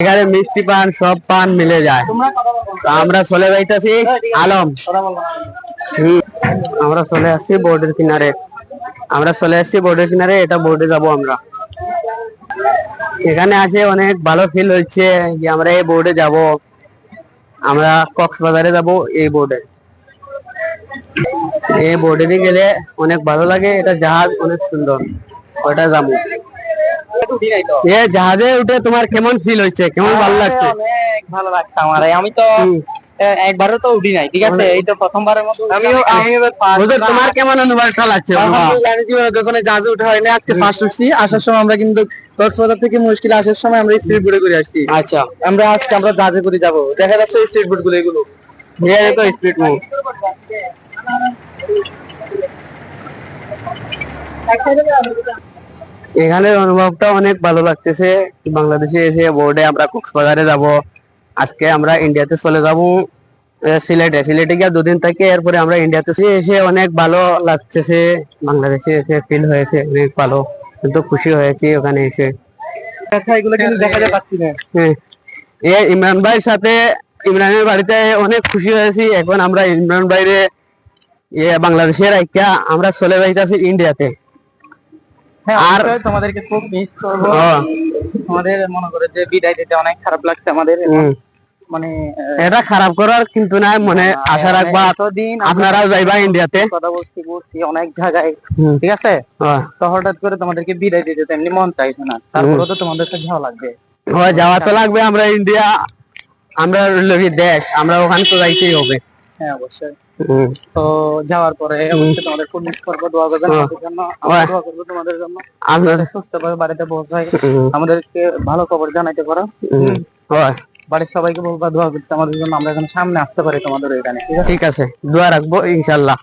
এখানে মিষ্টি পান সব পান মিলে যায়। তো আমরা চলে যাইতেছি আলম। আমরা চলে আসছি বোর্ডের কিনারে। এটা বোর্ডে যাব আমরা। এখানে আসে অনেক ভালো ফিল হচ্ছে যে আমরা এই বোর্ডে যাব। আমরা কক্সবাজারে যাব এই বোর্ডে। এই বোর্ডে গেলে অনেক ভালো লাগে। এটা জাহাজ অনেক সুন্দর, ওটা যাবো। জাহাজে উঠে তোমার কেমন ফিল হচ্ছে, কেমন ভালো লাগছে? অনেক ভালো লাগছে আমার। আমি তো একবারও তো উঠি নাই, ঠিক আছে, এই তো প্রথমবারের মতো। তোমার কেমন অনুভবটা লাগছে? যখন জাহাজে উঠা হয় না, আজকে ফার্স্ট উঠছি। আসার সময় আমরা কিন্তু কক্সবাজার থেকে মুশকিল আসার সময় আমরা স্পিড বোর্ডে করে আসছি। আচ্ছা, আজকে আমরা জাহাজে করে যাবো। দেখা যাচ্ছে স্পিড বোর্ড গুলো, এগুলো স্পিড বোট। এখানের অনুভবটা অনেক ভালো লাগতেছে। বাংলাদেশে এসে বোর্ডে আমরা কক্সবাজারে যাব। আজকে আমরা ইন্ডিয়াতে চলে যাব, সিলেটে গিয়ে দুদিন থেকে এরপরে আমরা ইন্ডিয়াতে এসে অনেক ভালো লাগতেছে। বাংলাদেশে এসে ফিল হয়েছে অনেক ভালো, কিন্তু খুশি হয়েছি ওখানে এসে। এগুলো কিন্তু দেখা যায় পাচ্ছি না। ইমরান ভাইয়ের সাথে, ইমরানের বাড়িতে অনেক খুশি হয়েছি। এখন আমরা ইমরান ভাইরে বাংলাদেশের আমরা চলে যাইতেছি ইন্ডিয়াতে। আর তোমাদেরকে খুব মিস করব। আমাদের মনে করে যে বিদায় দিতে অনেক খারাপ লাগছে আমাদের। মানে এটা খারাপ করার কিন্তু না, মনে আশা রাখবা আপনারাও যাইবা ইন্ডিয়াতে। কথা বলছি অনেক জায়গায়, ঠিক আছে। তো হঠাৎ করে তোমাদেরকে বিদায় দিতে তেমনি মন চাইছে না, তারপরে তো তোমাদের সাথে যাওয়া লাগবে। যাওয়া তো লাগবে। আমরা ইন্ডিয়া, আমরা দেশ, আমরা ওখানে তো যাইতেই হবে। হ্যাঁ, অবশ্যই। তো যাওয়ার পরে অবশ্যই তোমাদের খুব মিস করবো। দোয়া করবেন আমাদের জন্য, আমরা দোয়া করবো তোমাদের জন্য। আপনারা সুস্থভাবে বাড়িতে পৌঁছায় আমাদেরকে ভালো খবর জানাইতে পারো। বাড়ির সবাইকে বলবা দোয়া করতে আমাদের জন্য, আমরা এখানে সামনে আসতে পারি তোমাদের এখানে। ঠিক আছে, দোয়া রাখবো ইনশাল্লাহ।